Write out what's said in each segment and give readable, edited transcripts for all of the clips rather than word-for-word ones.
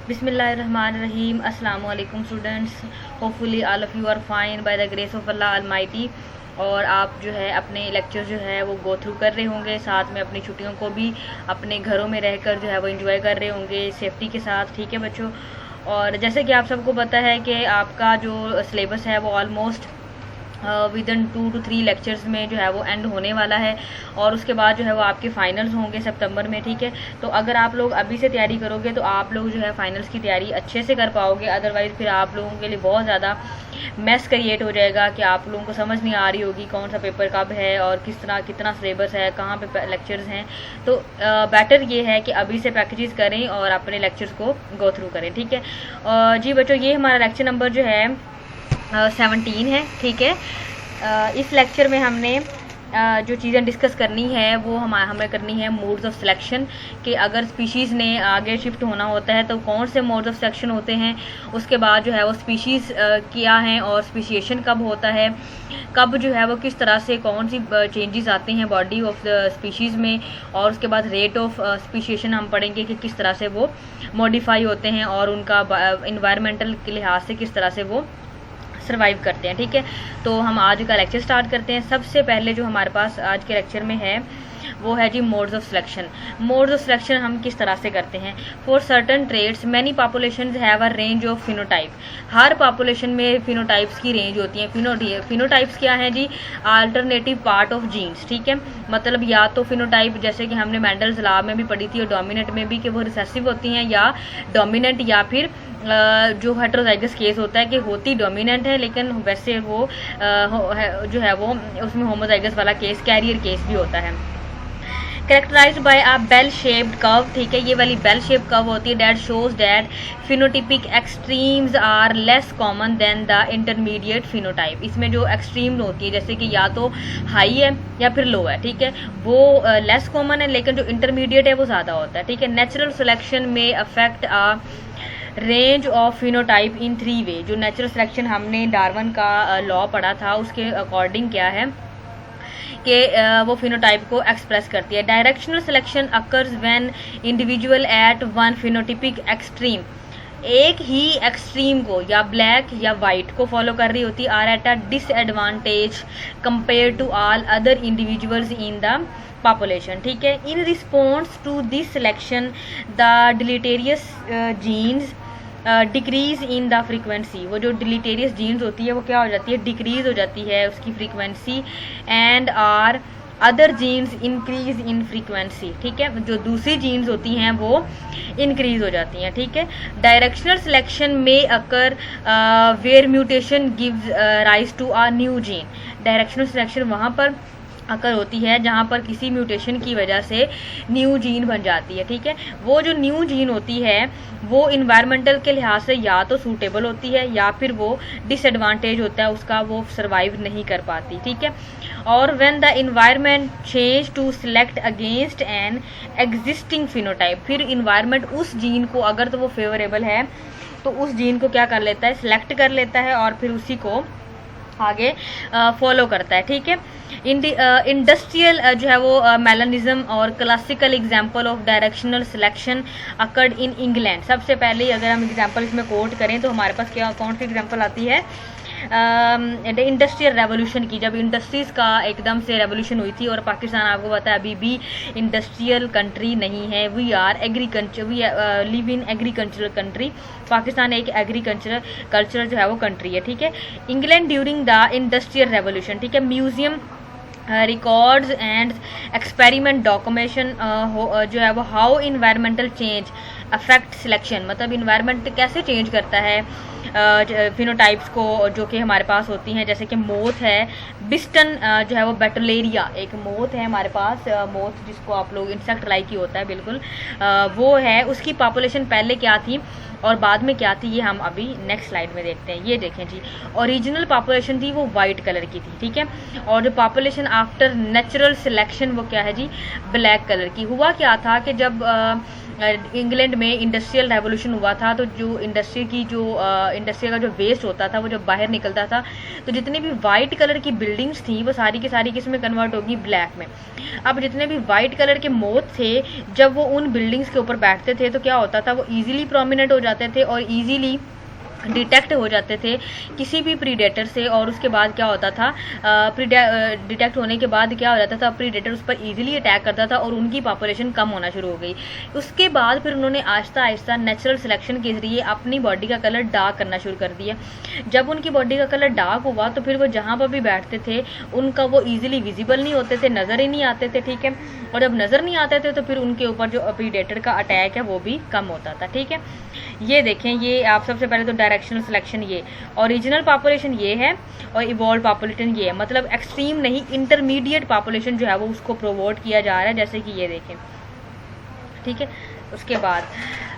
बिस्मिल्लाहिर्रहमानिर्रहीम। अस्सलाम वालेकुम students. Hopefully all of you are fine by the grace of Allah almighty. और आप जो है अपने लेक्चर जो है वो गो थ्रू कर रहे होंगे, साथ में अपनी छुट्टियों को भी अपने घरों में रहकर जो है वो एंजॉय कर रहे होंगे सेफ्टी के साथ। ठीक है बच्चों, और जैसे कि आप सबको पता है कि आपका जो सिलेबस है वो almost with in 2 to 3 lectures में जो है वो एंड होने वाला है, और उसके बाद जो है वो आपके फाइनल्स होंगे सितंबर में। ठीक है, तो अगर आप लोग अभी से तैयारी करोगे तो आप लोग जो है फाइनल्स की तैयारी अच्छे से कर पाओगे। अदरवाइज़ फिर आप लोगों के लिए बहुत ज़्यादा मैस क्रिएट हो जाएगा कि आप लोगों को समझ नहीं आ रही होगी कौन सा पेपर कब है और किस तरह कितना सिलेबस है, कहाँ पे लेक्चर्स हैं। तो बेटर ये है कि अभी से पैकेजेस करें और अपने लेक्चर्स को गो थ्रू करें। ठीक है जी बच्चों, ये हमारा लेक्चर नंबर जो है 17 है। ठीक है, इस लेक्चर में हमने जो चीज़ें डिस्कस करनी है वो हमें करनी है मोड्स ऑफ सिलेक्शन, कि अगर स्पीशीज़ ने आगे शिफ्ट होना होता है तो कौन से मोड्स ऑफ सिलेक्शन होते हैं। उसके बाद जो है वो स्पीशीज़ क्या हैं और स्पीशिएशन कब होता है, कब जो है वो किस तरह से कौन सी चेंजेस आते हैं बॉडी ऑफ द स्पीशीज़ में, और उसके बाद रेट ऑफ स्पीशिएशन हम पढ़ेंगे कि किस तरह से वो मॉडिफाई होते हैं और उनका इन्वायरमेंटल के लिहाज से किस तरह से वो सर्वाइव करते हैं। ठीक है, तो हम आज का लेक्चर स्टार्ट करते हैं। सबसे पहले जो हमारे पास आज के लेक्चर में है वो है जी modes of selection. Modes of selection हम किस तरह से करते हैं। For certain traits many populations have a range of phenotype. हर पॉपुलेशन में फिनोटाइप्स की रेंज होती है। फिनोटाइप्स क्या है जी, अल्टरनेटिव पार्ट ऑफ जीन्स। ठीक है, मतलब या तो फिनोटाइप जैसे कि हमने मेंडल्स लॉ में भी पढ़ी थी और डोमिनेंट में भी कि वो रिसेसिव होती हैं, या डोमिनेंट, या फिर जो हेटेरोजाइगस केस होता है कि होती डोमिनेंट है लेकिन वैसे वो जो है वो उसमें होमोजाइगस वाला केस कैरियर केस भी होता है। Characterized by a bell shaped curve. ठीक है, ये वाली बेल शेप कर्व होती है that shows that phenotypic extremes are less common than the intermediate phenotype. इसमें जो एक्सट्रीम होती है जैसे कि या तो हाई है या फिर लो है, ठीक है, वो लेस कॉमन है, लेकिन जो इंटरमीडिएट है वो ज़्यादा होता है। ठीक है, नेचुरल सिलेक्शन में affect a range of phenotype in 3 way. जो नेचुरल सिलेक्शन हमने डार्विन का लॉ पढ़ा था उसके अकॉर्डिंग क्या है कि वो फिनोटाइप को एक्सप्रेस करती है। Directional selection occurs when individual eight one phenotypic extreme, एक ही एक्सट्रीम को या ब्लैक या वाइट को फॉलो कर रही होती है, are at a disadvantage compare to all other individuals in the population. ठीक है, in response to this selection the deleterious genes decrease in the frequency. वो जो डिलीटेरियस जीन्स होती है वो क्या हो जाती है, डिक्रीज हो जाती है उसकी frequency, and are other genes increase in frequency. ठीक है, जो दूसरी जीन्स होती हैं वो इंक्रीज हो जाती हैं। ठीक है, डायरेक्शनल सिलेक्शन में occur where mutation gives rise to a new gene. Directional selection वहाँ पर अकर होती है जहाँ पर किसी म्यूटेशन की वजह से न्यू जीन बन जाती है। ठीक है, वो जो न्यू जीन होती है वो इन्वायरमेंटल के लिहाज से या तो सूटेबल होती है या फिर वो डिसएडवांटेज होता है उसका, वो सर्वाइव नहीं कर पाती। ठीक है, और when the environment change to select against an existing phenotype, फिर इन्वायरमेंट उस जीन को अगर तो वो फेवरेबल है तो उस जीन को क्या कर लेता है, सिलेक्ट कर लेता है और फिर उसी को आगे फॉलो करता है। ठीक है, इंडस्ट्रियल जो है वो मेलानिज्म और classical example of directional selection occurred in England. सबसे पहले अगर हम एग्जांपल इसमें कोट करें तो हमारे पास क्या कौन सी एग्जांपल आती है, इंडस्ट्रियल रेवोल्यूशन की। जब इंडस्ट्रीज़ का एकदम से रेवोल्यूशन हुई थी, और पाकिस्तान आपको पता है अभी भी इंडस्ट्रियल कंट्री नहीं है, we live in agricultural country. Pakistan एक एग्रीकल्चर जो है वो कंट्री है। ठीक है, England during the industrial revolution. ठीक है, museum records and experiment documentation जो है वो how environmental change affect selection, मतलब इन्वायरमेंट कैसे चेंज करता है फिनोटाइप्स को जो कि हमारे पास होती हैं। जैसे कि मोथ है, बिस्टन जो है वो बेटुलेरिया एक मोथ है हमारे पास, मोथ जिसको आप लोग इंसेक्ट लाइक ही होता है बिल्कुल, वो है। उसकी पॉपुलेशन पहले क्या थी और बाद में क्या थी ये हम अभी नेक्स्ट स्लाइड में देखते हैं। ये देखें जी, ओरिजिनल पॉपुलेशन थी वो वाइट कलर की थी। ठीक है, और जो पॉपुलेशन आफ्टर नेचुरल सिलेक्शन वो क्या है जी, ब्लैक कलर की। हुआ क्या था कि जब इंग्लैंड में इंडस्ट्रियल रेवोल्यूशन हुआ था तो जो इंडस्ट्री की जो इंडस्ट्री का जो वेस्ट होता था वो जब बाहर निकलता था तो जितनी भी वाइट कलर की बिल्डिंग्स थी वो सारी की सारी किस में कन्वर्ट होगी, ब्लैक में। अब जितने भी वाइट कलर के मोथ थे जब वो उन बिल्डिंग्स के ऊपर बैठते थे तो क्या होता था, वो ईजिली प्रोमिनेंट हो जाते थे और ईजिली डिटेक्ट हो जाते थे किसी भी प्रीडेटर से। और उसके बाद क्या होता था, डिटेक्ट होने के बाद क्या हो जाता था, प्रीडेटर उस पर ईजिली अटैक करता था और उनकी पॉपुलेशन कम होना शुरू हो गई। उसके बाद फिर उन्होंने आहिस्ता आहिस्ता नेचुरल सिलेक्शन के जरिए अपनी बॉडी का कलर डार्क करना शुरू कर दिया। जब उनकी बॉडी का कलर डार्क हुआ तो फिर वो जहाँ पर भी बैठते थे उनका वो ईजिली विजिबल नहीं होते थे, नज़र ही नहीं आते थे, ठीक है। और जब नज़र नहीं आते थे तो फिर उनके ऊपर जो प्रीडेटर का अटैक है वो भी कम होता था, ठीक है। ये देखें, ये आप सबसे पहले तो डायरेक्शनल सिलेक्शन, ये ओरिजिनल पॉपुलेशन ये है और इवॉल्व पॉपुलेशन ये है। मतलब एक्सट्रीम नहीं, इंटरमीडिएट पॉपुलेशन जो है वो उसको प्रोमोट किया जा रहा है, जैसे कि ये देखें, ठीक है। उसके बाद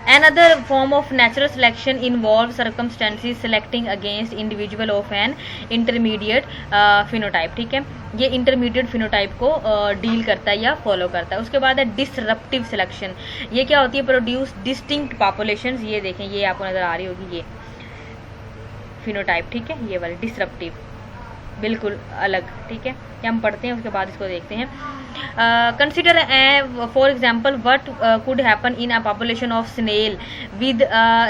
another form of natural selection involves circumstances selecting against individual of an intermediate phenotype, ठीक है। ये इंटरमीडिएट फिनोटाइप को डील करता है या फॉलो करता है। उसके बाद है डिसरप्टिव सिलेक्शन। ये क्या होती है, प्रोड्यूस डिस्टिंक्ट पॉपुलेशंस। ये देखें, ये आपको नजर आ रही होगी, ये फिनोटाइप, ठीक है, ये वाली डिसरप्टिव, बिल्कुल अलग, ठीक है। ये हम पढ़ते हैं, उसके बाद इसको देखते हैं। Consider for example what could happen in a population of snail with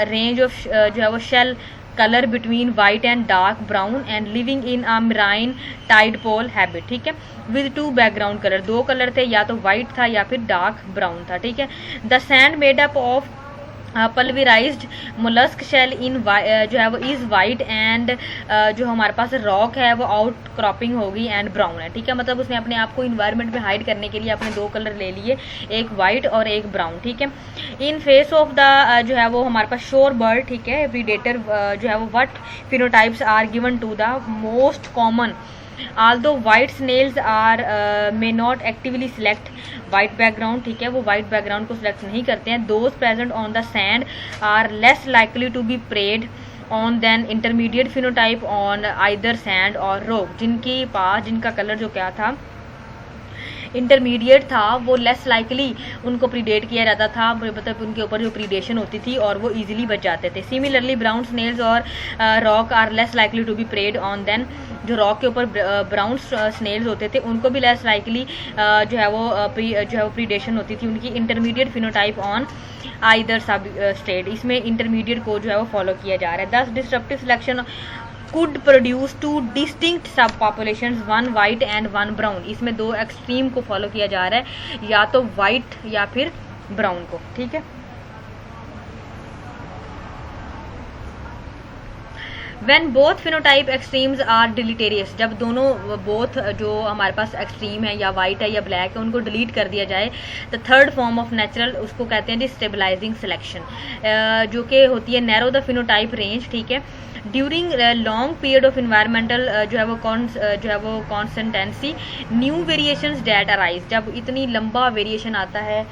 range of जो है वो shell colour between white and dark brown and living in a marine tide pool habit, ठीक है, विद टू बैकग्राउंड कलर। दो colour थे, या तो white था या फिर डार्क ब्राउन था, ठीक है। The sand made up of pulverised mollusc shell in जो है वो इज वाइट एंड जो हमारे पास रॉक है वो आउट क्रॉपिंग होगी एंड ब्राउन है, ठीक है। मतलब उसने अपने आप को इन्वायरमेंट में हाइड करने के लिए अपने दो कलर ले लिए, एक वाइट और एक ब्राउन, ठीक है। इन फेस ऑफ द जो है वो हमारे पास शोर बर्ड, ठीक है, प्रीडेटर जो है वो what phenotypes are given to the most common although white snails are may not actively select white background, ठीक है, वो white background को select नहीं करते हैं। those present on the sand are less likely to be preyed on than intermediate phenotype on either sand or rock। जिनके पास जिनका colour जो क्या था, इंटरमीडिएट था, वो लेस लाइकली उनको प्रीडेट किया जाता था, मतलब उनके ऊपर जो प्रीडेशन होती थी और वो इजीली बच जाते थे। सिमिलरली ब्राउन स्नेल्स और rock are less likely to be preyed on then. जो रॉक के ऊपर ब्राउन स्नेल्स होते थे उनको भी लेस लाइकली जो है वो प्रीडेशन होती थी उनकी। इंटरमीडिएट फिनोटाइप ऑन आइदर सब स्टेट, इसमें इंटरमीडिएट को जो है वो फॉलो किया जा रहा है। दस disruptive selection could produce two distinct सब populations, one white and one brown। इसमें दो एक्सट्रीम को फॉलो किया जा रहा है, या तो वाइट या फिर ब्राउन को, ठीक है। When both phenotype extremes are deleterious, जब दोनों बोथ जो हमारे पास एक्सट्रीम है या वाइट है या ब्लैक है उनको डिलीट कर दिया जाए, तो थर्ड फॉर्म ऑफ नेचुरल उसको कहते हैं डिस्टेबलाइजिंग सिलेक्शन, जो कि होती है नैरो द फिनोटाइप रेंज, ठीक है। During long period of environmental जो है वो consistency new variations that arise, जब इतनी लंबा वेरिएशन आता है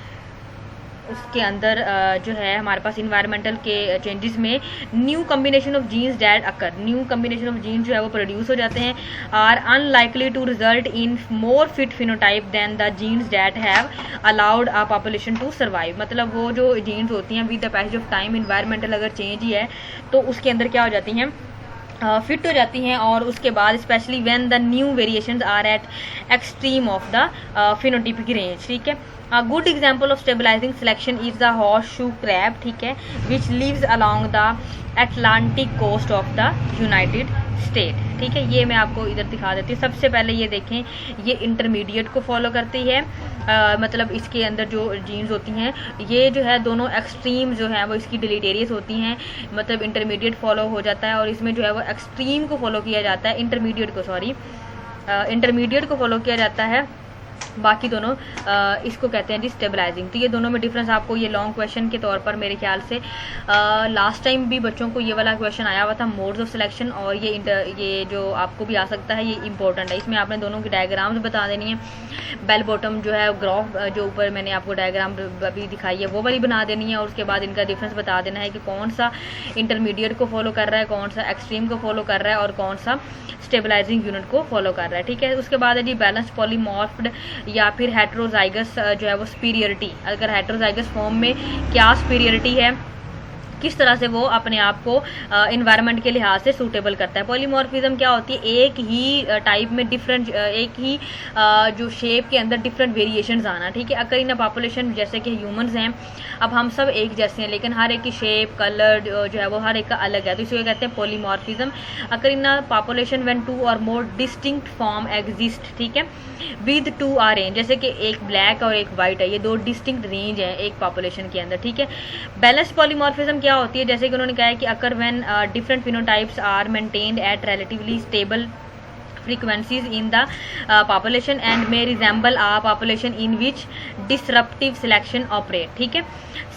उसके अंदर जो है हमारे पास इन्वायरमेंटल के चेंजेस में new combination of genes that occur, new combination of genes जो है वो प्रोड्यूस हो जाते हैं, are unlikely to result in more fit phenotype than the genes that have allowed a population to survive. मतलब वो जो जीन्स होती हैं with the passage of time environmental अगर चेंज ही है तो उसके अंदर क्या हो जाती हैं, फिट हो जाती हैं। और उसके बाद specially when the new variations are at extreme of the phenotypic range, ठीक है। A good example of stabilizing selection is the horseshoe crab, ठीक है, which lives along the Atlantic coast of the United States, ठीक है। ये मैं आपको इधर दिखा देती हूँ। सबसे पहले ये देखें, ये इंटरमीडिएट को फॉलो करती है, मतलब इसके अंदर जो जीन्स होती हैं ये जो है दोनों एक्सट्रीम जो है वो इसकी डिलीटेरियस होती हैं, मतलब इंटरमीडिएट फॉलो हो जाता है और इसमें जो है वो एक्सट्रीम को फॉलो किया जाता है, इंटरमीडिएट को फॉलो किया जाता है, बाकी दोनों इसको कहते हैं डिस्टेबलाइजिंग। तो ये दोनों में डिफरेंस आपको ये लॉन्ग क्वेश्चन के तौर पर मेरे ख्याल से लास्ट टाइम भी बच्चों को ये वाला क्वेश्चन आया हुआ था, मोड्स ऑफ सिलेक्शन, और ये जो आपको भी आ सकता है, ये इंपॉर्टेंट है। इसमें आपने दोनों की डायग्राम्स बता देनी है, बेल बॉटम जो है ग्राफ जो ऊपर मैंने आपको डायग्राम अभी दिखाई है वो वाली बना देनी है, और उसके बाद इनका डिफरेंस बता देना है कि कौन सा इंटरमीडिएट को फॉलो कर रहा है, कौन सा एक्सट्रीम को फॉलो कर रहा है और कौन सा स्टेबलाइजिंग यूनिट को फॉलो कर रहा है, ठीक है। उसके बाद है जी बैलेंस पॉलीमॉर्फ्ड या फिर हेट्रोजाइगस जो है वो सुपीरियरिटी। अगर हेट्रोजाइगस फॉर्म में क्या सुपीरियरिटी है किस तरह से वो अपने आप को इन्वायरमेंट के लिहाज से सूटेबल करता है। पॉलीमॉर्फिज्म क्या होती है, एक ही टाइप में डिफरेंट, एक ही जो शेप के अंदर डिफरेंट वेरिएशंस आना, ठीक है। अगर इन पॉपुलेशन जैसे कि ह्यूमंस हैं, अब हम सब एक जैसे हैं लेकिन हर एक की शेप कलर जो है वो हर एक का अलग है, तो इसे कहते हैं पॉलीमॉर्फिज्म। अगर इन पॉपुलेशन व्हेन 2 और मोर डिस्टिंक्ट फॉर्म एग्जिस्ट, ठीक है, विद 2 आर रेंज, जैसे कि एक ब्लैक और एक वाइट है, ये 2 डिस्टिंक्ट रेंज है एक पॉपुलेशन के अंदर, ठीक है। बैलेंस्ड पॉलीमॉर्फिज्म क्या होती है, जैसे कि उन्होंने कहा है कि occur when different phenotypes are maintained at relatively stable frequencies in the population and may resemble a population in which disruptive selection operate, ठीक है।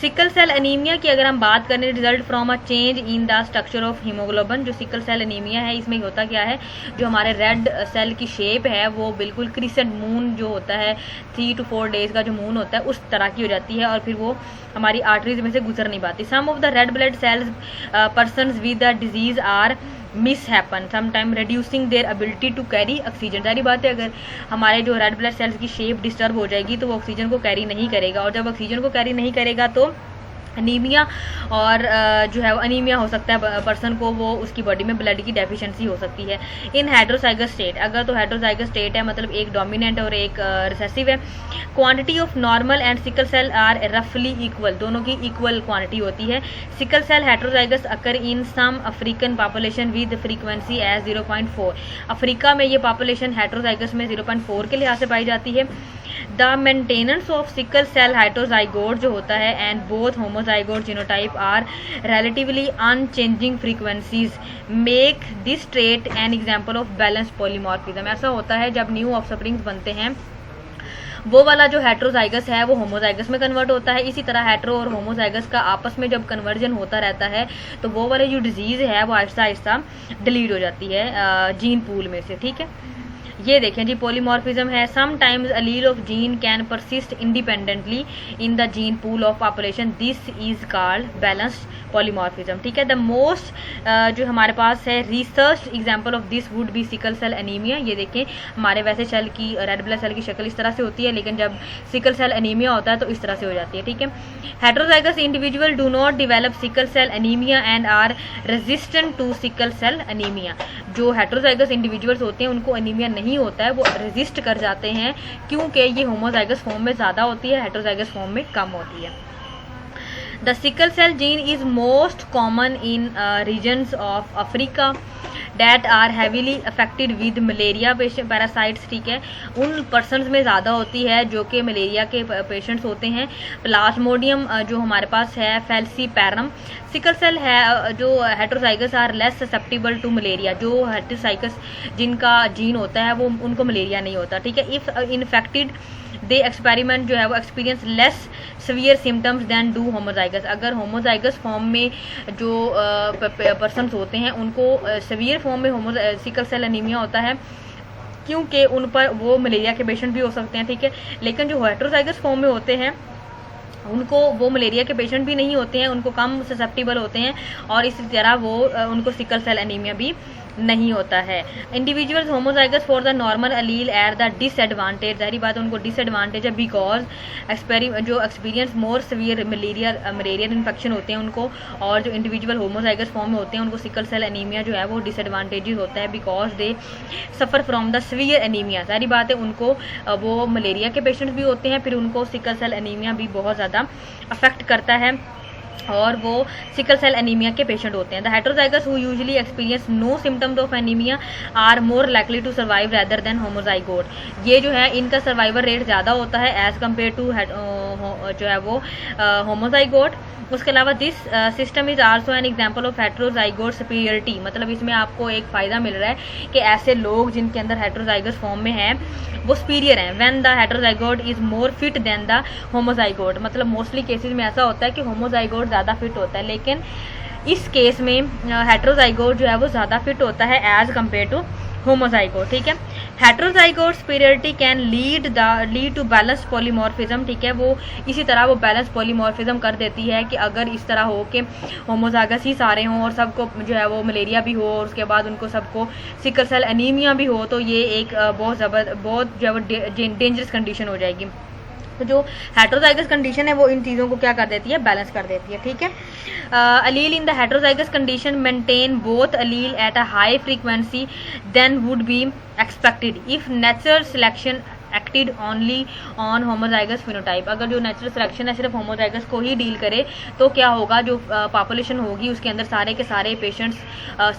सिकल सेल एनीमिया की अगर हम बात करें, result from a change in the structure of haemoglobin. जो sickle cell anaemia है इसमें होता क्या है, जो हमारे रेड सेल की शेप है वो बिल्कुल क्रिसेंट मून जो होता है 3 to 4 डेज का जो मून होता है उस तरह की हो जाती है और फिर वो हमारी आर्टरीज में से गुजर नहीं पाती। Some of the red blood cells persons with the disease are misshapen sometime reducing their ability to carry oxygen. सारी बात है, अगर हमारे जो रेड ब्लड सेल्स की शेप डिस्टर्ब हो जाएगी तो वो ऑक्सीजन को कैरी नहीं करेगा, और जब ऑक्सीजन को कैरी नहीं करेगा तो अनीमिया और जो है वो अनीमिया हो सकता है पर्सन को, वो उसकी बॉडी में ब्लड की डेफिशिएंसी हो सकती है। इन हेट्रोजाइगस स्टेट, अगर तो हेट्रोजाइगस स्टेट है मतलब एक डोमिनेंट और एक रिसेसिव है, quantity of normal and sickle cell are रफली इक्वल, दोनों की इक्वल क्वांटिटी होती है। Sickle cell heterozygous occur in some African population with frequency as 0.4। Africa में ये पॉपुलेशन हेट्रोजाइगस में 0.4 के लिहाज से पाई जाती है। The maintenance of sickle cell heterozygote जो होता है and both homozygote genotype are relatively unchanging frequencies make this trait an example of balanced polymorphism. ऐसा होता है जब न्यू ऑफस्प्रिंग्स बनते हैं, वो वाला जो हेट्रोजाइगस है वो होमोजाइगस में कन्वर्ट होता है। इसी तरह हेट्रो और होमोजाइगस का आपस में जब कन्वर्जन होता रहता है तो वो वाले जो डिजीज़ है वो आहिस्ता आहिस्ता डिलीट हो जाती है जीन पूल में से, ठीक है। ये देखें जी, पॉलीमॉर्फिज्म है। Sometimes allele of gene can persist independently in the gene pool of population, this is called balanced polymorphism, ठीक है। द मोस्ट जो हमारे पास है research example of this would be sickle cell anaemia. ये देखें, हमारे वैसे सेल की रेड ब्लड सेल की शक्ल इस तरह से होती है, लेकिन जब सिकल सेल एनीमिया होता है तो इस तरह से हो जाती है, ठीक है। Heterozygous individual do not develop sickle cell anaemia and are resistant to sickle cell anaemia. जो हेट्रोजाइगस इंडिविजुअल्स होते हैं उनको एनीमिया नहीं होता है, वो रेजिस्ट कर जाते हैं क्योंकि ये होमोजाइगस फॉर्म में ज़्यादा होती है, हेट्रोजाइगस फॉर्म में कम होती है। The sickle cell gene is most common in regions of Africa that are heavily affected with malaria parasites, ठीक है। उन पर्सनस में ज़्यादा होती है जो कि मलेरिया के पेशेंट्स होते हैं। प्लाज्मोडियम जो हमारे पास है, फेल्सीपैरम। सिकल सेल है जो heterozygous are less susceptible to malaria. जो हेट्रोजाइगस जिनका जीन होता है वो उनको मलेरिया नहीं होता, ठीक है। इफ़ इन्फेक्टेड दे एक्सपेरिमेंट जो है वो experience less severe symptoms than do homozygous. अगर होमोजाइगस फॉर्म में जो पर्सनस होते हैं उनको सीवियर फॉर्म में सिकल सेल एनीमिया होता है क्योंकि उन पर वो मलेरिया के पेशेंट भी हो सकते हैं, ठीक है। लेकिन जो हेट्रोजाइगस फॉर्म में होते हैं उनको वो मलेरिया के पेशेंट भी नहीं होते हैं, उनको कम ससेप्टिबल होते हैं और इसी तरह वो उनको सिकल सेल एनीमिया भी नहीं होता है। Individuals homozygous for the normal allele at the disadvantage, जाहिर बात है उनको डिसएडवांटेज है बिकॉज जो experience more severe malarial infection होते हैं उनको, और जो इंडिविजुअल होमोजाइगस फॉर्म में होते हैं उनको सिकल सेल एनीमिया जो है वो डिसएडवांटेजेस होता है because they suffer from the severe anaemia. सारी बात है उनको वो मलेरिया के पेशेंट्स भी होते हैं, फिर उनको सिकल सेल एनीमिया भी बहुत ज़्यादा अफेक्ट करता है और वो सिकल सेल एनीमिया के पेशेंट होते हैं। The heterozygous who usually experience no symptoms of anaemia are more likely to survive rather than homozygote. ये जो है इनका सर्वाइवल रेट ज़्यादा होता है एज कम्पेयर टू जो है वो होमोजाइगोट। उसके अलावा this system is also an example of heterozygote superiority. मतलब इसमें आपको एक फ़ायदा मिल रहा है कि ऐसे लोग जिनके अंदर हेट्रोजाइगस फॉर्म में है वो सुपीरियर हैं when the heterozygote is more fit than the homozygote. मतलब मोस्टली केसेस में ऐसा होता है कि होमोजाइगोट ज़्यादा फिट होता है, लेकिन इस केस में हेट्रोजाइगोट जो है वो ज़्यादा फिट होता है एज कम्पेयर टू होमोजाइगोट, ठीक है। Heterozygote superiority can lead to balance polymorphism, ठीक है। वो इसी तरह वो बैलेंस पॉलीमॉर्फिज्म कर देती है कि अगर इस तरह हो कि होमोजाइगस ही सारे हों और सबको जो है वो मलेरिया भी हो और उसके बाद उनको सबको सिकल सेल एनीमिया भी हो, तो ये एक बहुत जो है वो डेंजरस कंडीशन हो जाएगी। तो जो हेटेरोजाइगस कंडीशन है वो इन चीज़ों को क्या कर देती है, बैलेंस कर देती है, ठीक है। Allele in the heterozygous condition maintain both allele at a high frequency than would be expected if natural selection acted only on homozygous phenotype. अगर जो नेचुरल सिलेक्शन है सिर्फ होमोजाइगस को ही डील करे तो क्या होगा, जो पॉपुलेशन होगी उसके अंदर सारे के सारे पेशेंट्स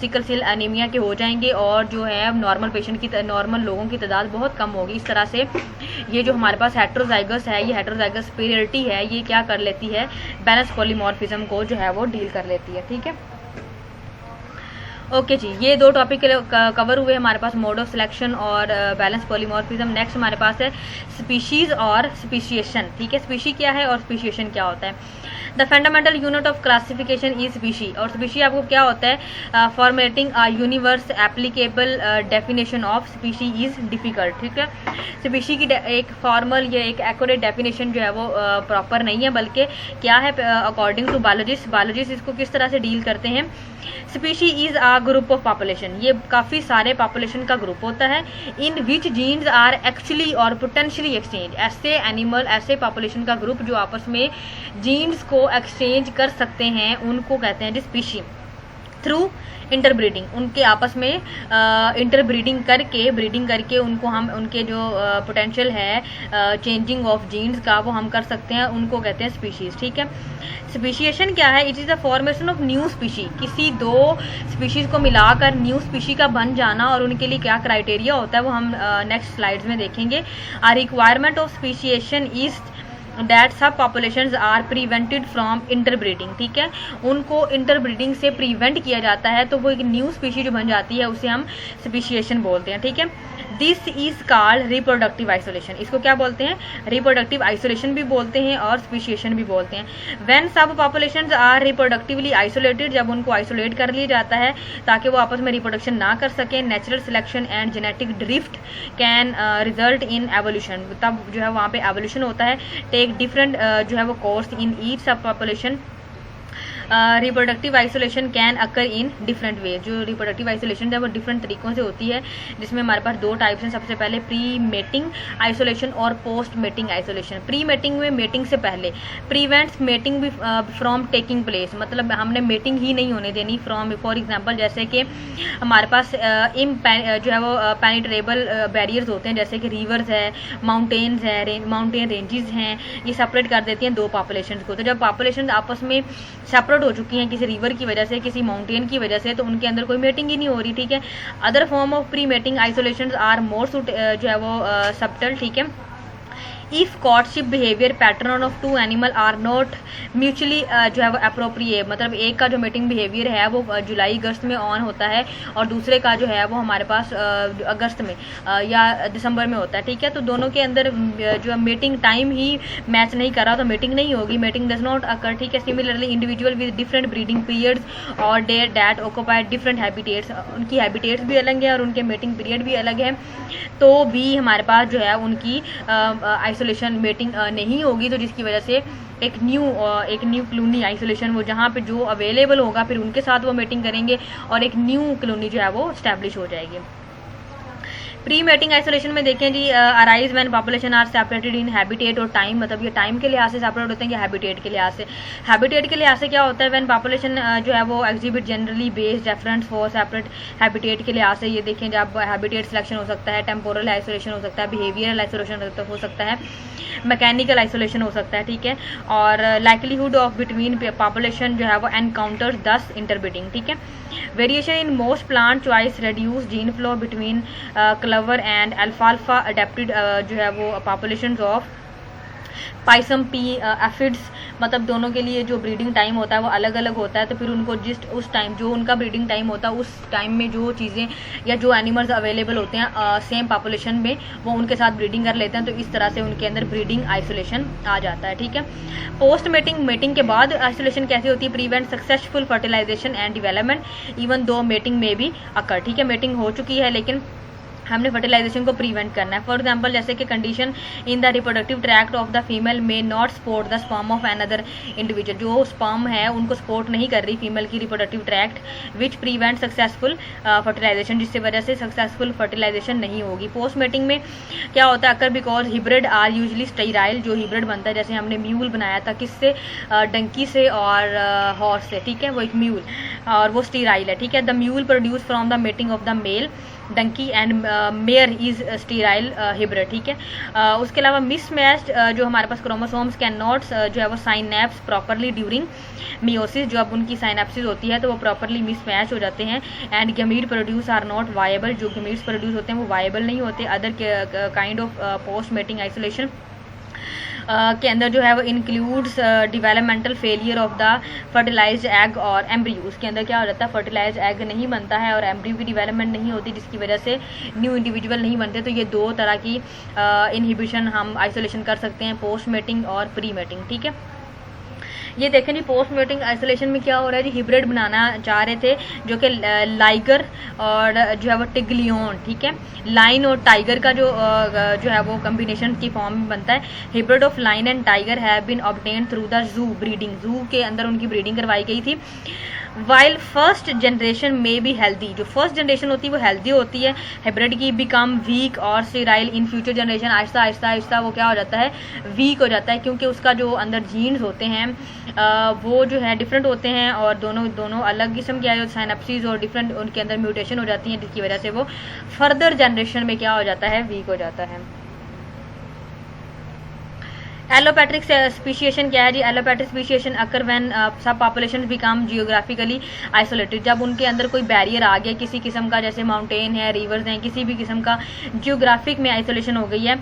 सिकल सेल एनीमिया के हो जाएंगे और जो है नॉर्मल लोगों की तादाद बहुत कम होगी। इस तरह से ये जो हमारे पास हेटेरोजाइगस है, ये हेटेरोजाइगस सुपीरियरिटी है, ये क्या कर लेती है, बैलेंस पॉलीमॉर्फिज्म को जो है वो डील कर लेती है, ठीक है। ओके जी, ये दो टॉपिक कवर हुए हमारे पास, मोड ऑफ सिलेक्शन और बैलेंस पॉलीमॉर्फिज्म। नेक्स्ट हमारे पास है स्पीशीज और स्पीशिएशन, ठीक है। स्पीशी क्या है और स्पीशिएशन क्या होता है। The fundamental unit of classification is species. और स्पीशी आपको क्या होता है, formatting a universe applicable definition of species is difficult, ठीक है। स्पीशी की एक फॉर्मल या एक एक्यूरेट डेफिनेशन जो है वो प्रॉपर नहीं है, बल्कि क्या है, अकॉर्डिंग टू बायोलॉजिस्ट इसको किस तरह से डील करते हैं। Species is a group of population, ये काफ़ी सारे पॉपुलेशन का ग्रुप होता है, इन विच जीन्स आर एक्चुअली और पोटेंशियली एक्सचेंज। ऐसे एनिमल, ऐसे पॉपुलेशन का ग्रुप जो आपस में जीन्स को एक्सचेंज कर सकते हैं, उनको कहते हैं स्पीशी। थ्रू इंटरब्रीडिंग, उनके आपस में इंटरब्रीडिंग करके उनको हम, उनके जो पोटेंशियल है चेंजिंग ऑफ जीन्स का, वो हम कर सकते हैं, उनको कहते हैं स्पीशीज, ठीक है। स्पीशिएशन क्या है, it is the formation of new species, किसी दो स्पीशीज को मिलाकर न्यू स्पीशी का बन जाना, और उनके लिए क्या क्राइटेरिया होता है वो हम नेक्स्ट स्लाइड्स में देखेंगे। A requirement of speciation is that subpopulations are prevented from interbreeding, ठीक है। उनको इंटरब्रीडिंग से प्रिवेंट किया जाता है, तो वो एक न्यू स्पीशी जो बन जाती है उसे हम स्पीशिएशन बोलते हैं, ठीक है। This is called reproductive isolation, इसको क्या बोलते हैं, रिप्रोडक्टिव आइसोलेशन भी बोलते हैं और स्पीशिएशन भी बोलते हैं। व्हेन सब पॉपुलेशंस आर रिप्रोडक्टिवली आइसोलेटेड, जब उनको आइसोलेट कर लिया जाता है ताकि वो आपस में रिप्रोडक्शन ना कर सकें, natural selection and genetic drift can result in evolution, तब जो है वहाँ पे एवोल्यूशन होता है, टेक डिफरेंट जो है वो कोर्स इन ईच सब population. Reproductive isolation can occur in different way, जो रिप्रोडक्टिव आइसोलेशन है वो डिफरेंट तरीकों से होती है, जिसमें हमारे पास दो टाइप्स हैं। सबसे पहले प्री मेटिंग आइसोलेशन और post mating isolation. Pre mating में मेटिंग से पहले प्रीवेंट्स मेटिंग भी फ्रॉम टेकिंग प्लेस, मतलब हमने मेटिंग ही नहीं होने देनी फ्रॉम, फॉर एग्जांपल जैसे कि हमारे पास जो है वो पेनिट्रेबल बैरियर्स होते हैं, जैसे कि रिवर्स है, माउंटेन्स है, माउंटेन रेंजेस हैं, ये सेपरेट कर देती हैं दो पॉपुलेशन को। तो जब पॉपुलेशन आपस में सेपरेट हो चुकी हैं किसी रिवर की वजह से, किसी माउंटेन की वजह से, तो उनके अंदर कोई मेटिंग ही नहीं हो रही, ठीक है। Other form of pre mating isolation are more जो है वो सबटल, ठीक है। If courtship behaviour pattern of two animal are not mutually जो है वो अप्रोप्रिएट, मतलब एक का जो मेटिंग बिहेवियर है वो जुलाई अगस्त में ऑन होता है और दूसरे का जो है वो हमारे पास अगस्त में या दिसंबर में होता है, ठीक है। तो दोनों के अंदर जो मेटिंग टाइम ही मैच नहीं कर रहा तो मेटिंग नहीं होगी, मेटिंग डज नॉट अकर, ठीक है। Similarly individual with different breeding periods और डेट ऑक्यूपाइड डिफरेंट हैबिटेट्स, उनकी हैबिटेट्स भी अलग हैं और उनके मेटिंग पीरियड भी अलग है, तो भी हमारे पास जो है उनकी आइसोलेशन मेटिंग नहीं होगी, तो जिसकी वजह से एक न्यू कॉलोनी आइसोलेशन, वो जहाँ पे जो अवेलेबल होगा फिर उनके साथ वो मेटिंग करेंगे और एक न्यू कॉलोनी जो है वो स्टैब्लिश हो जाएगी। प्री मेटिंग आइसोलेशन में देखें जी, arise when population are separated in habitat और टाइम, मतलब ये टाइम के लिहाज से सेपरेट होते हैं या हैबिटेट के लिहाज से। हैबिटेट के लिहाज से क्या होता है, व्हेन पॉपुलेशन जो है वो exhibit generally based reference for separate habitat के लिहाज से, ये देखें जब हैबिटेट सिलेक्शन हो सकता है, टेम्पोरल आइसोलेशन हो सकता है, बिहेवियरल आइसोलेशन हो सकता है, मैकेनिकल आइसोलेशन हो सकता है, ठीक है। और लाइकलीहुड ऑफ बिटवीन पॉपुलेशन जो है वो एनकाउंटर्स दस इंटरब्रीडिंग, ठीक है। Variation in most plant choice reduce gene flow between clover and अल्फाल्फा अडेप्टेड जो है वो populations of pisum pea aphids, मतलब दोनों के लिए जो ब्रीडिंग टाइम होता है वो अलग अलग होता है, तो फिर उनको जिस उस टाइम जो उनका ब्रीडिंग टाइम होता है उस टाइम में जो चीज़ें या जो एनिमल्स अवेलेबल होते हैं सेम पॉपुलेशन में वो उनके साथ ब्रीडिंग कर लेते हैं, तो इस तरह से उनके अंदर ब्रीडिंग आइसोलेशन आ जाता है, ठीक है। पोस्ट मेटिंग के बाद आइसोलेशन कैसे होती है, prevent successful fertilization and development even though mating में भी अकर, ठीक है। मेटिंग हो चुकी है लेकिन हमने फर्टिलाइजेशन को प्रिवेंट करना है। फॉर एग्जांपल जैसे कि condition in the reproductive tract of the female may not support the sperm of another individual, जो स्पर्म है उनको सपोर्ट नहीं कर रही फीमेल की reproductive tract, which prevent successful fertilization, जिससे वजह से सक्सेसफुल फर्टिलाइजेशन नहीं होगी। पोस्ट मेटिंग में क्या होता है, occur because hybrid are usually sterile, जो हिब्रिड बनता है जैसे हमने म्यूल बनाया था किससे, डंकी से और हॉर्स से, ठीक है, वो एक म्यूल और वो स्टेराइल है, ठीक है। The mule produce from the mating of the male donkey and mare is sterile hybrid, ठीक है। उसके अलावा मिसमैच्ड जो हमारे पास क्रोमोसोम्स कैन नॉट जो है वो साइनेप्स प्रॉपरली ड्यूरिंग मियोसिस, जो अब उनकी साइनेप्सिस होती है तो वो प्रॉपरली मिसमैच हो जाते हैं। And gamete produce are not viable, जो गमीट्स प्रोड्यूस होते हैं वो वायबल नहीं होते। Other kind of post mating isolation के अंदर जो है वो includes developmental failure of the fertilized egg और एम्ब्रियो। उसके अंदर क्या हो जाता है, फर्टिलाइज्ड एग नहीं बनता है और एम्ब्रियो की डेवलपमेंट नहीं होती, जिसकी वजह से न्यू इंडिविजुअल नहीं बनते। तो ये दो तरह की इनहिबिशन हम आइसोलेशन कर सकते हैं, पोस्ट मेटिंग और प्री मेटिंग, ठीक है। ये देखें जी, पोस्ट मेटिंग आइसोलेशन में क्या हो रहा है जी, हिब्रिड बनाना चाह रहे थे जो कि लाइगर और जो है वो टिग्लियोन, ठीक है, लाइन और टाइगर का जो है वो कम्बिनेशन की फॉर्म में बनता है। Hybrid of lion and tiger have been obtained through the zoo breeding, zoo के अंदर उनकी ब्रीडिंग करवाई गई थी। वाइल फर्स्ट जनरेशन में भी हेल्दी, जो फर्स्ट जनरेशन होती है वो हेल्दी होती है हाइब्रिड की, बिकम वीक और sterile in future generation. Aahista Aahista Aahista वो क्या हो जाता है, वीक हो जाता है, क्योंकि उसका जो अंदर जीन्स होते हैं वो जो है डिफरेंट होते हैं और दोनों अलग किस्म के साइनेप्सिस और डिफरेंट उनके अंदर म्यूटेशन हो जाती हैं, जिसकी वजह से वो फर्दर जनरेशन में क्या हो जाता है, वीक हो जाता है। एलोपैट्रिक स्पीशिएशन क्या है जी, allopatric speciation occur when sub population become geographically isolated, जब उनके अंदर कोई बैरियर आ गया किसी किस्म का, जैसे माउंटेन है, रिवर्स हैं, किसी भी किस्म का जियोग्राफिक में आइसोलेशन हो गई है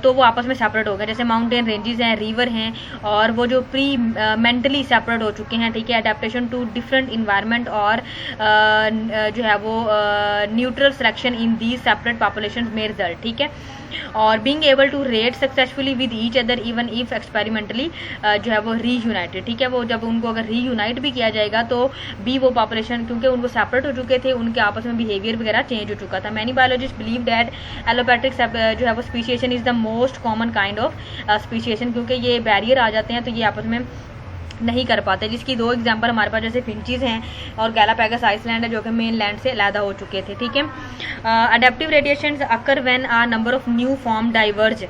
तो वो आपस में सेपरेट हो गए। जैसे माउंटेन रेंजेस हैं, रिवर हैं और वो जो प्री मेंटली सेपरेट हो चुके हैं, ठीक है। अडेप्टेशन टू डिफरेंट इन्वायरमेंट और जो है वो neutral selection in these separate population में रिजल्ट, ठीक है। और being able to rate successfully with each other even if experimentally जो है वो रीयूनाइटेड, ठीक है। वो जब उनको अगर रीयूनाइट भी किया जाएगा तो भी वो पॉपुलेशन, क्योंकि उनको सेपरेट हो चुके थे, उनके आपस में बिहेवियर वगैरह चेंज हो चुका था। Many biologist believe that allopatric जो है वो speciation is the most common kind of speciation, क्योंकि ये बैरियर आ जाते हैं तो ये आपस में नहीं कर पाते, जिसकी दो एग्जांपल हमारे पास जैसे फिंचीज हैं और गैलापैगस आइसलैंड है जो कि मेन लैंड से अलहदा हो चुके थे, ठीक है। Adaptive radiations occur when a number of new form diverge,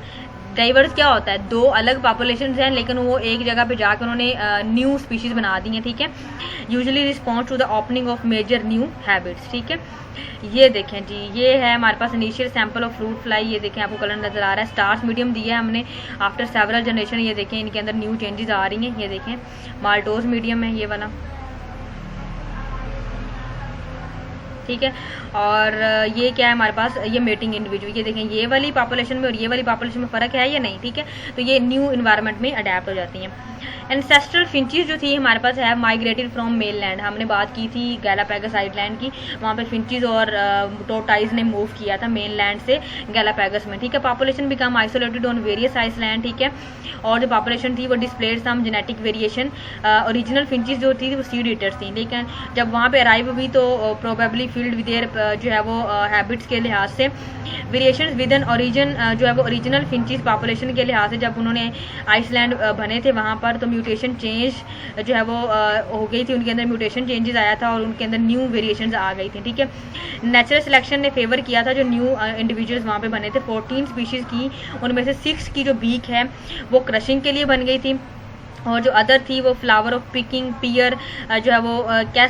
diverse क्या होता है, दो अलग पॉपुलेशंस हैं लेकिन वो एक जगह पे जाकर उन्होंने न्यू स्पीशीज बना दी हैं, ठीक है। Usually response to the opening of major new habits, ठीक है। ये देखें जी, ये है हमारे पास initial sample of fruit fly, ये देखें आपको कलर नजर आ रहा है, स्टार्स मीडियम दिया है हमने आफ्टर सेवरल जनरेशन। ये देखें इनके अंदर न्यू चेंजेस आ रही हैं, ये देखें माल्टोज मीडियम है ये वाला, ठीक है। और ये क्या है हमारे पास, ये मेटिंग इंडिविजुअल, ये देखें ये वाली पॉपुलेशन में और ये वाली पॉपुलेशन में फ़र्क है या नहीं, ठीक है। तो ये न्यू इन्वायरमेंट में अडेप्ट हो जाती हैं। एंसेस्ट्रल फिंचीज जो थी हमारे पास है माइग्रेटेड फ्रॉम मेल लैंड, हमने बात की थी गैलापैगस आइलैंड की, वहाँ पे फिंचीज और टोटाइज ने मूव किया था मेन लैंड से गैलापैगस में, ठीक है। Population become isolated on various island, ठीक है। और जो पॉपुलेशन थी वो displayed some genetic variation. Original finches जो थी वो सीड ईटर्स थी, लेकिन जब वहाँ पे अराइव हुई तो प्रोबेबली फील्ड विद देयर जो है वो हैबिट्स के लिहाज से वेरिएशंस विद एन ओरिजिन, जो है वो ओरिजिनल फिंचीज पॉपुलेशन के लिहाज से जब उन्होंने आइसलैंड बने थे वहाँ पर, तो म्यूटेशन चेंज जो है वो हो गई थी, उनके अंदर म्यूटेशन चेंजेस आया था और उनके अंदर न्यू वेरिएशंस आ गई थी, ठीक है। नेचुरल सिलेक्शन ने फेवर किया था जो न्यू इंडिविजुअल्स वहाँ पे बने थे। 14 स्पीशीज़ की उनमें से 6 की जो बीक है वो क्रशिंग के लिए बन गई थी और जो अदर थी वो फ्लावर ऑफ पिकिंग, पियर जो है वो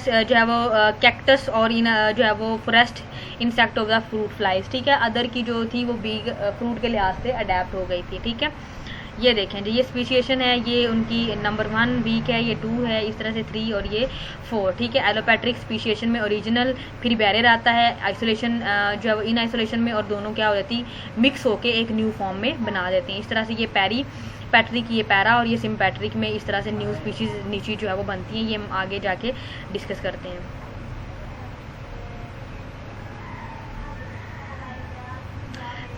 जो है वो कैक्टस और इन जो है वो forest insect of the fruit flies, ठीक है। अदर की जो थी वो बीग फ्रूट के लिहाज से अडेप्ट हो गई थी, ठीक है। ये देखें जी, ये स्पीशिएशन है, ये उनकी नंबर 1 वीक है, ये 2 है, इस तरह से 3 और ये 4, ठीक है। एलोपैट्रिक स्पीशिएशन में ओरिजिनल फिर बैरियर आता है, आइसोलेशन जो है वो इन आइसोलेशन में, और दोनों क्या हो जाती मिक्स होके एक न्यू फॉर्म में बना देते हैं। इस तरह से ये पैट्रिक, ये पैरा और ये सिम्पैट्रिक में इस तरह से न्यू स्पीशीज नीचे जो है वो बनती हैं। ये हम आगे जाके डिस्कस करते हैं।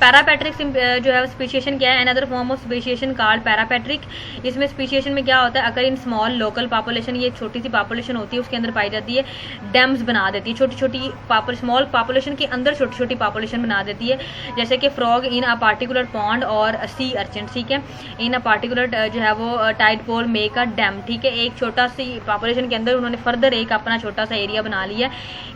पैरापैट्रिक जो है स्पीशिएशन क्या है, another form of speciation called parapatric. इसमें स्पीशिएशन में क्या होता है, अगर इन स्मॉल लोकल पॉपुलेशन, ये छोटी सी पॉपुलेशन होती है उसके अंदर पाई जाती है, डैम्स बना देती है, छोटी छोटी स्मॉल पॉपुलेशन के अंदर छोटी छोटी पॉपुलेशन बना देती है, जैसे कि frog in a particular pond और सी अर्चिन, ठीक है, इन अ पार्टिकुलर जो है वो tide pool make a dam, ठीक है, एक छोटा सी पॉपुलेशन के अंदर उन्होंने फर्दर एक अपना छोटा सा एरिया बना लिया।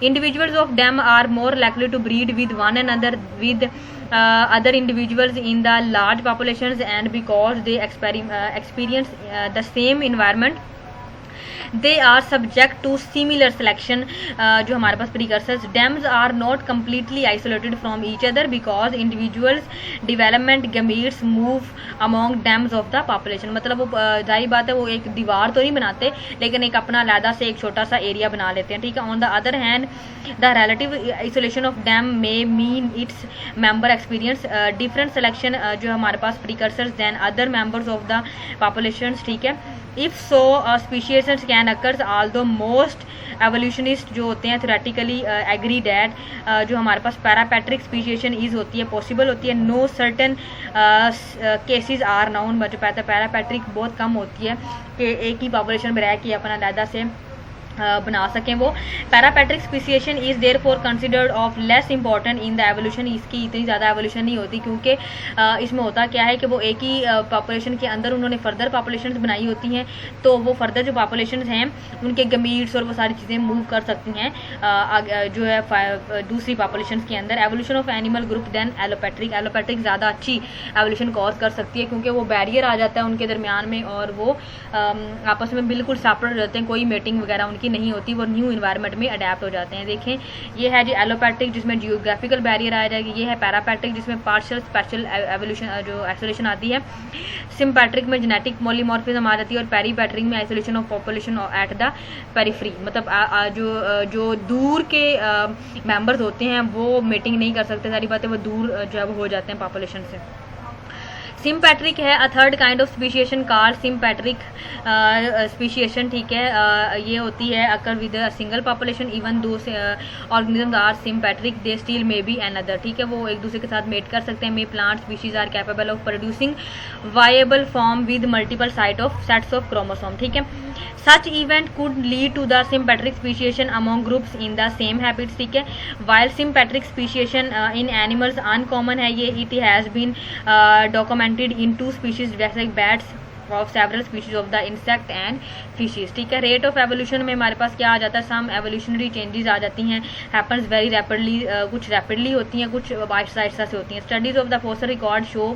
Individuals of dam are more likely to breed with one and other with other individuals in the large populations, and because they experience the same environment, they are subject to similar selection। जो हमारे पास precursors, dams are not completely isolated from each other because individuals development gametes move among dams of the population। मतलब वो जाहिर बात है वो एक दीवार तो नहीं बनाते लेकिन एक अपना अलहदा से एक छोटा सा एरिया बना लेते हैं, ठीक है। on the other hand the relative isolation of dam may mean its member experience different selection जो हमारे पास precursors than other members of the populations, ठीक है। if so speciations can occur although most evolutionists जो होते हैं theoretically agree that जो हमारे पास पैरापैट्रिक speciation is होती है, पॉसिबल होती है, no certain cases are known, जो पैरापैट्रिक बहुत कम होती है कि एक ही पॉपुलेशन में रह के अपना अलहदा से बना सकें वो। Parapatric speciation is there for considered of less important in the evolution, इसकी इतनी ज़्यादा एवोल्यूशन नहीं होती क्योंकि इसमें होता क्या है कि वो एक ही पॉपुलेशन के अंदर उन्होंने फर्दर पॉपुलेशंस बनाई होती हैं, तो वो फर्दर जो पॉपुलेशंस हैं उनके गमीट्स और वो सारी चीज़ें मूव कर सकती हैं जो है दूसरी पॉपुलेशंस के अंदर। Evolution of animal group than allopatric ज़्यादा अच्छी एवोल्यूशन कॉज कर सकती है क्योंकि वो बैरियर आ जाता है उनके दरमियान में और वो आपस में बिल्कुल सेपरेट रहते हैं, कोई मेटिंग वगैरह उनकी नहीं होती, वो न्यू इन्वायरमेंट में अडेप्ट हो जाते हैं। देखें ये है जो एलोपैट्रिक जिसमें जियोग्राफिकल बैरियर आ जाएगी, ये है पैरापैट्रिक जिसमें पार्शियल स्पेशल एवोल्यूशन जो आइसोलेशन आती है। सिम्पैट्रिक में जेनेटिक पॉलीमॉर्फिज्म आ जाती है और पेरीपैट्रिक में isolation of population at the periphery, मतलब जो दूर के मेंबर्स होते हैं वो मीटिंग नहीं कर सकते, सारी बातें वो दूर जो है वो हो जाते हैं पॉपुलेशन से। सिम्पैट्रिक है a third kind of speciation called sympatric speciation, ठीक है, ये होती है occur with a single population even though organisms are sympatric they still may be another, ठीक है, वो एक दूसरे के साथ मेट कर सकते हैं। May plant species are capable of producing viable form with multiple sets of chromosome, ठीक है। Such event could lead to the sympatric speciation among groups in the same habits, ठीक है। While sympatric speciation in animals uncommon है, ये it has been documented in 2 species जैसे bats of several species of the insect and fishes, ठीक है। Rate of evolution में हमारे पास क्या आ जाता है, सम एवोल्यूशनरी चेंजेस आ जाती हैं, हैपन्स वेरी रैपिडली, कुछ रैपिडली होती हैं, कुछ आहिस्ता आहिस्ता से होती हैं। Studies of the fossil record show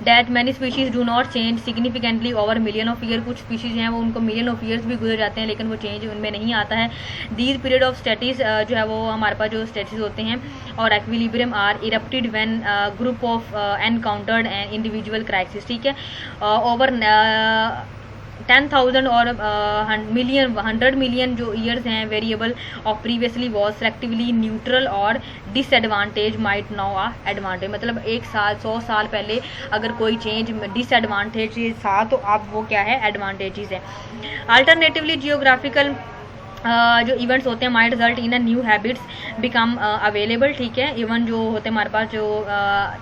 that many species do not change significantly over million of years, कुछ species हैं वो उनको million of years भी गुजर जाते हैं लेकिन वो change उनमें नहीं आता है। These period of stasis जो है वो हमारे पास जो stasis होते हैं और equilibrium are erupted when group of encountered an individual crisis, ठीक है। over 10,000 और 100 मिलियन जो ईयर्स हैं variable of previously was selectively neutral और डिसएडवांटेज माइट नाउ आ एडवांटेज, मतलब 100 साल पहले अगर कोई चेंज डिसएडवांटेज था तो अब वो क्या है एडवांटेजेस है। अल्टरनेटिवली जियोग्राफिकल जो इवेंट्स होते हैं might result in a new habits become available, ठीक है। इवन जो होते हैं हमारे पास जो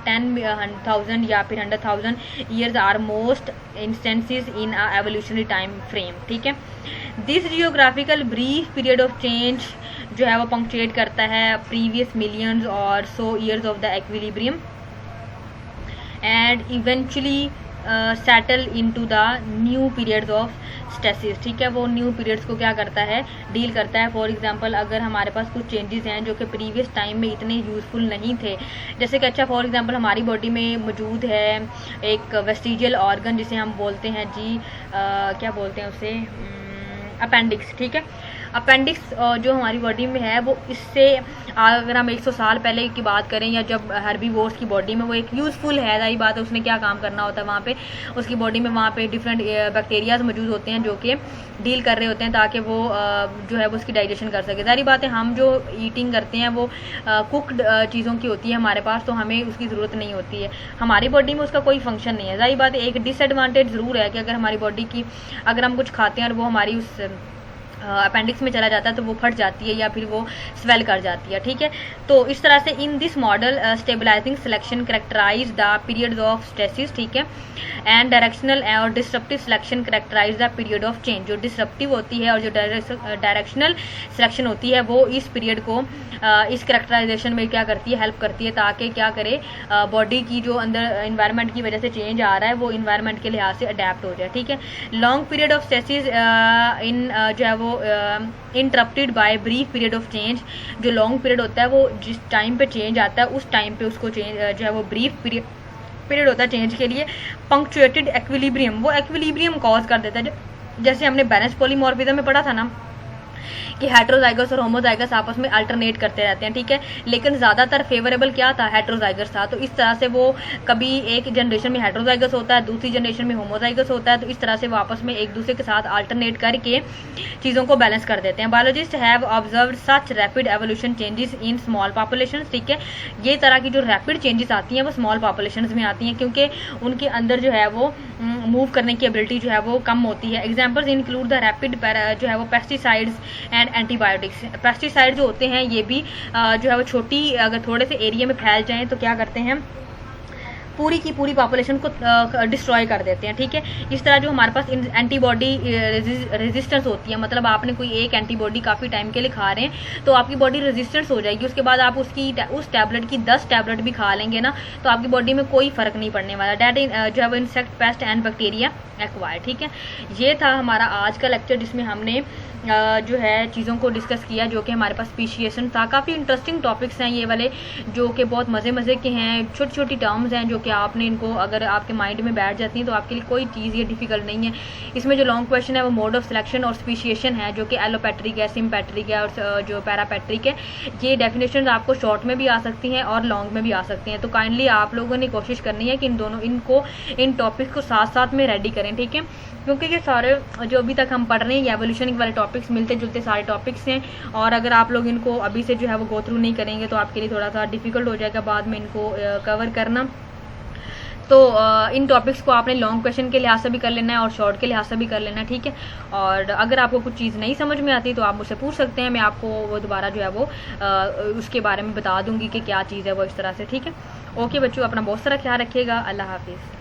10,000 या फिर 100,000 years are most instances in a evolutionary time frame, ठीक है। This geographical brief period of change जो है वो पंक्चुएट करता है प्रीवियस मिलियंस और so years of the equilibrium and eventually settle into the new periods of stasis, ठीक है। वो न्यू पीरियड्स को क्या करता है डील करता है। फॉर एग्जांपल अगर हमारे पास कुछ चेंजेस हैं जो कि प्रीवियस टाइम में इतने यूज़फुल नहीं थे, जैसे कि अच्छा फॉर एग्जांपल हमारी बॉडी में मौजूद है एक वेस्टिजियल ऑर्गन जिसे हम बोलते हैं जी क्या बोलते हैं उसे अपेंडिक्स, ठीक है। अपेंडिक्स जो हमारी बॉडी में है वो इससे अगर हम 100 साल पहले की बात करें या जब हर्बीवोर्स की बॉडी में वो एक यूज़फुल है, सही बात है, उसने क्या काम करना होता है वहाँ पे उसकी बॉडी में वहाँ पे डिफरेंट बैक्टीरियाज मौजूद होते हैं जो कि डील कर रहे होते हैं ताकि वो जो है वो उसकी डाइजेशन कर सके। सारी बातें हम जो ईटिंग करते हैं वो कुकड चीज़ों की होती है हमारे पास, तो हमें उसकी ज़रूरत नहीं होती है, हमारी बॉडी में उसका कोई फंक्शन नहीं है। सारी बात एक डिसएडवांटेज ज़रूर है कि अगर हमारी बॉडी की अगर हम कुछ खाते हैं और वो हमारी उस अपेंडिक्स में चला जाता है तो वो फट जाती है या फिर वो स्वेल कर जाती है, ठीक है। तो इस तरह से in this model stabilizing selection characterize the period of stasis, ठीक है, एंड डायरेक्शनल और disruptive selection characterize the period of change. जो डिसरप्टिव होती है और जो डायरेक्शनल सिलेक्शन होती है वो इस पीरियड को इस करेक्टराइजेशन में क्या करती है, हेल्प करती है, ताकि क्या करे बॉडी की जो अंदर इन्वायरमेंट की वजह से चेंज आ रहा है वो इन्वायरमेंट के लिहाज से अडेप्ट हो जाए, ठीक है। Long period of stasis in जो है वो interrupted by brief period of change. जो लॉन्ग पीरियड होता है वो जिस टाइम पे चेंज आता है उस टाइम पे उसको चेंज जो है वो ब्रीफ पीरियड होता है चेंज के लिए। पंक्चुएटेड एक्विलिब्रियम, वो एक्विलिब्रियम कॉज कर देता है। जैसे हमने बैलेंस पॉलीमॉर्फिज्म में पढ़ा था ना कि हेटेरोजाइगस और होमोजाइगस आपस में अल्टरनेट करते रहते हैं, ठीक है, लेकिन ज़्यादातर फेवरेबल क्या था, हेटेरोजाइगस था। तो इस तरह से वो कभी एक जनरेशन में हेटेरोजाइगस होता है, दूसरी जनरेशन में होमोजाइगस होता है, तो इस तरह से वो आपस में एक दूसरे के साथ अल्टरनेट करके चीज़ों को बैलेंस कर देते हैं। Biologist have observed such rapid evolution changes in small population, ठीक है। ये तरह की जो रैपिड चेंजेस आती हैं वो स्मॉल पॉपुलेशन में आती हैं क्योंकि उनके अंदर जो है वो मूव करने की एबिलिटी जो है वो कम होती है। एग्जाम्पल्स इंक्लूड द रैपिड जो है वो पेस्टिसाइड्स एंड एंटीबायोटिक्स। पेस्टिसाइड जो होते हैं ये भी जो है वो छोटी अगर थोड़े से एरिया में फैल जाएं तो क्या करते हैं, पूरी की पूरी पॉपुलेशन को डिस्ट्रॉय कर देते हैं, ठीक है। इस तरह जो हमारे पास एंटीबॉडी रेजिस्टेंस होती है, मतलब आपने कोई एक एंटीबॉडी काफ़ी टाइम के लिए खा रहे हैं तो आपकी बॉडी रेजिस्टेंस हो जाएगी, उसके बाद आप उस टैबलेट की 10 टैबलेट भी खा लेंगे ना तो आपकी बॉडी में कोई फर्क नहीं पड़ने वाला। डेट जो है वो insect, paste and bacteria acquire, ठीक है। ये था हमारा आज का लेक्चर जिसमें हमने जो है चीज़ों को डिस्कस किया, जो कि हमारे पास स्पीशिएशन था। काफ़ी इंटरेस्टिंग टॉपिक्स हैं ये वाले, जो कि बहुत मज़े के हैं, छोटी छोटी टर्म्स हैं जो कि आपने इनको अगर आपके माइंड में बैठ जाती हैं तो आपके लिए कोई चीज़ ये डिफ़िकल्ट नहीं है। इसमें जो लॉन्ग क्वेश्चन है वो मोड ऑफ सिलेक्शन और स्पीशिएशन है, जो कि एलोपैट्रिक है, सिम्पैट्रिक है और जो पैरापैट्रिक है। ये डेफिनेशन आपको शॉर्ट में भी आ सकती हैं और लॉन्ग में भी आ सकती हैं। तो काइंडली आप लोगों ने कोशिश करनी है कि इन टॉपिक्स को साथ साथ में रेडी करें, ठीक है, क्योंकि ये सारे जो अभी तक हम पढ़ रहे हैं ये एवोल्यूशन वाले टॉपिक्स मिलते जुलते सारे टॉपिक्स हैं, और अगर आप लोग इनको अभी से जो है वो गो थ्रू नहीं करेंगे तो आपके लिए थोड़ा सा डिफिकल्ट हो जाएगा बाद में इनको कवर करना। तो इन टॉपिक्स को आपने लॉन्ग क्वेश्चन के लिहाज से भी कर लेना है और शॉर्ट के लिहाज से भी कर लेना है, ठीक है। और अगर आपको कुछ चीज़ नहीं समझ में आती तो आप मुझसे पूछ सकते हैं, मैं आपको वो दोबारा जो है वो उसके बारे में बता दूंगी कि क्या चीज़ है वो इस तरह से, ठीक है। ओके बच्चों, अपना बहुत सारा ख्याल रखिएगा। अल्लाह हाफिज़।